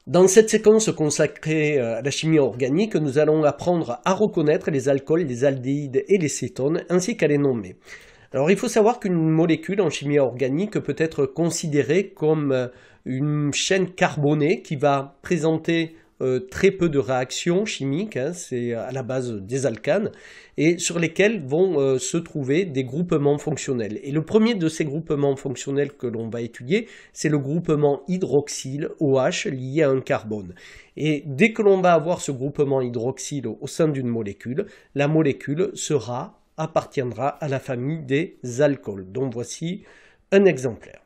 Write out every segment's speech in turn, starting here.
Dans cette séquence consacrée à la chimie organique, nous allons apprendre à reconnaître les alcools, les aldéhydes et les cétones, ainsi qu'à les nommer. Alors il faut savoir qu'une molécule en chimie organique peut être considérée comme une chaîne carbonée qui va présenter très peu de réactions chimiques, c'est à la base des alcanes, et sur lesquelles vont se trouver des groupements fonctionnels. Et le premier de ces groupements fonctionnels que l'on va étudier, c'est le groupement hydroxyle OH lié à un carbone. Et dès que l'on va avoir ce groupement hydroxyle au sein d'une molécule, la molécule appartiendra à la famille des alcools, dont voici un exemplaire.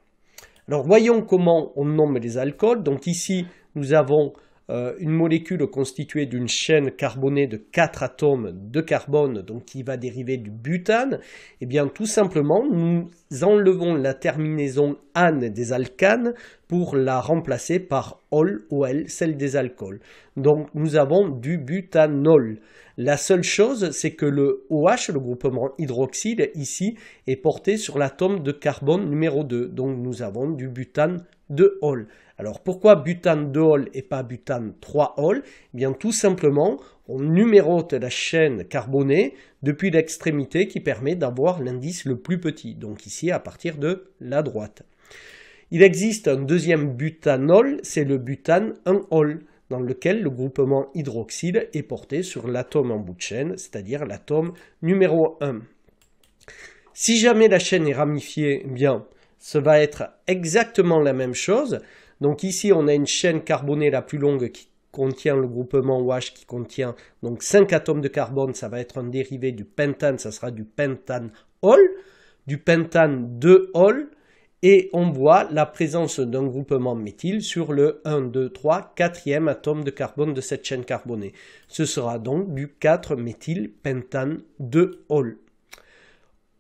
Alors voyons comment on nomme les alcools. Donc ici, nous avons une molécule constituée d'une chaîne carbonée de 4 atomes de carbone, donc qui va dériver du butane. Et bien tout simplement, nous enlevons la terminaison ane des alcanes pour la remplacer par ol, ol, celle des alcools. Donc nous avons du butanol. La seule chose, c'est que le OH, le groupement hydroxyle, ici, est porté sur l'atome de carbone numéro 2. Donc nous avons du butane 2-ol. Alors pourquoi butane 2-ol et pas butane 3-ol? Eh bien tout simplement, on numérote la chaîne carbonée depuis l'extrémité qui permet d'avoir l'indice le plus petit. Donc ici à partir de la droite. Il existe un deuxième butanol, c'est le butane 1-ol, dans lequel le groupement hydroxyle est porté sur l'atome en bout de chaîne, c'est-à-dire l'atome numéro 1. Si jamais la chaîne est ramifiée, eh bien, ça va être exactement la même chose. Donc ici, on a une chaîne carbonée la plus longue qui contient le groupement OH qui contient donc 5 atomes de carbone, ça va être un dérivé du pentane, ça sera du pentane-ol, du pentane 2-ol, et on voit la présence d'un groupement méthyle sur le 1, 2, 3, 4e atome de carbone de cette chaîne carbonée. Ce sera donc du 4-méthylpentane 2-ol.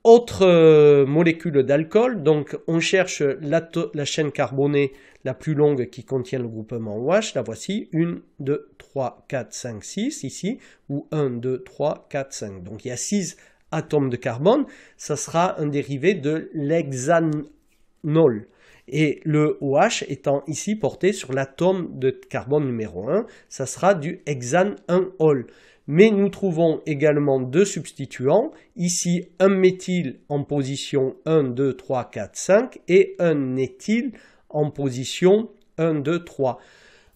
Autre molécule d'alcool, donc on cherche la chaîne carbonée la plus longue qui contient le groupement OH, la voici, 1, 2, 3, 4, 5, 6 ici, ou 1, 2, 3, 4, 5. Donc il y a 6 atomes de carbone, ça sera un dérivé de l'hexanol. Et le OH étant ici porté sur l'atome de carbone numéro 1, ça sera du hexane 1-ol. Mais nous trouvons également deux substituants, ici un méthyle en position 1, 2, 3, 4, 5 et un éthyle en position 1, 2, 3.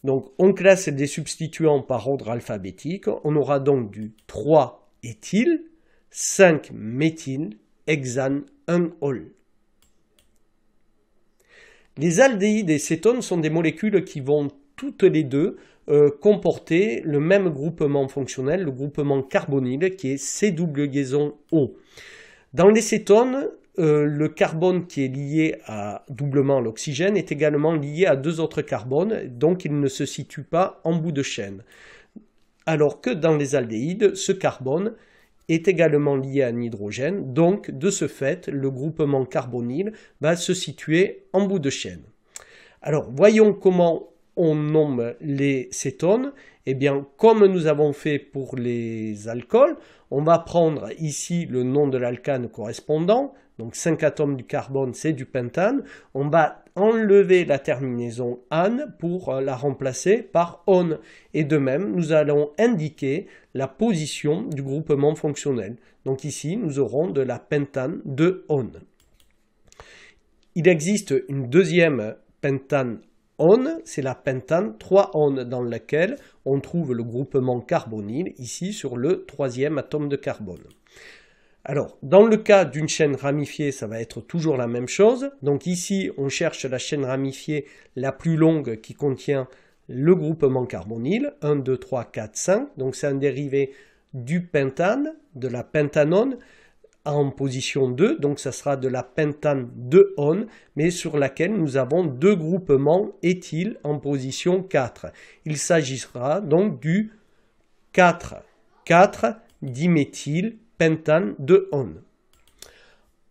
Donc on classe des substituants par ordre alphabétique, on aura donc du 3-éthyle, 5-méthyle, hexane 1-ol. Les aldéhydes et cétones sont des molécules qui vont toutes les deux comporter le même groupement fonctionnel, le groupement carbonyle qui est C double liaison O. Dans les cétones, le carbone qui est lié à doublement l'oxygène est également lié à deux autres carbones, donc il ne se situe pas en bout de chaîne. Alors que dans les aldéhydes, ce carbone est également lié à un hydrogène, donc de ce fait, le groupement carbonyle va se situer en bout de chaîne. Alors, voyons comment on nomme les cétones. Eh bien, comme nous avons fait pour les alcools, on va prendre ici le nom de l'alcane correspondant, donc 5 atomes du carbone, c'est du pentane. On va enlever la terminaison ane pour la remplacer par on. Et de même, nous allons indiquer la position du groupement fonctionnel. Donc ici, nous aurons de la pentane 2-on. Il existe une deuxième pentane on, c'est la pentane 3-on dans laquelle on trouve le groupement carbonyle ici sur le 3e atome de carbone. Alors, dans le cas d'une chaîne ramifiée, ça va être toujours la même chose. Donc ici, on cherche la chaîne ramifiée la plus longue qui contient le groupement carbonyle, 1, 2, 3, 4, 5. Donc c'est un dérivé du pentane, de la pentanone, en position 2, donc ça sera de la pentane 2-on, mais sur laquelle nous avons deux groupements éthyl en position 4. Il s'agira donc du 4,4-diméthyl pentane 2-on.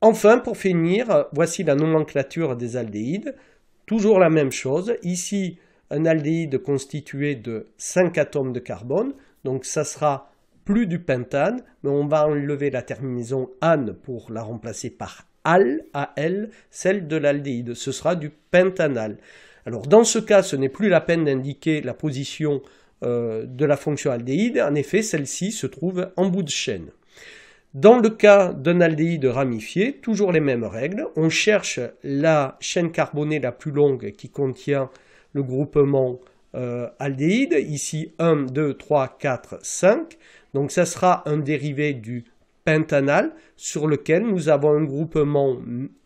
Enfin, pour finir, voici la nomenclature des aldéhydes. Toujours la même chose. Ici, un aldéhyde constitué de 5 atomes de carbone, donc ça sera plus du pentane, mais on va enlever la terminaison ane pour la remplacer par al, AL, celle de l'aldéhyde, ce sera du pentanal. Alors dans ce cas, ce n'est plus la peine d'indiquer la position de la fonction aldéhyde, en effet celle-ci se trouve en bout de chaîne. Dans le cas d'un aldéhyde ramifié, toujours les mêmes règles, on cherche la chaîne carbonée la plus longue qui contient le groupement aldéhyde, ici 1, 2, 3, 4, 5, donc ça sera un dérivé du pentanal sur lequel nous avons un groupement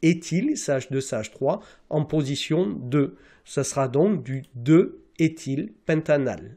éthyle, CH2, CH3, en position 2. Ça sera donc du 2-éthylpentanal.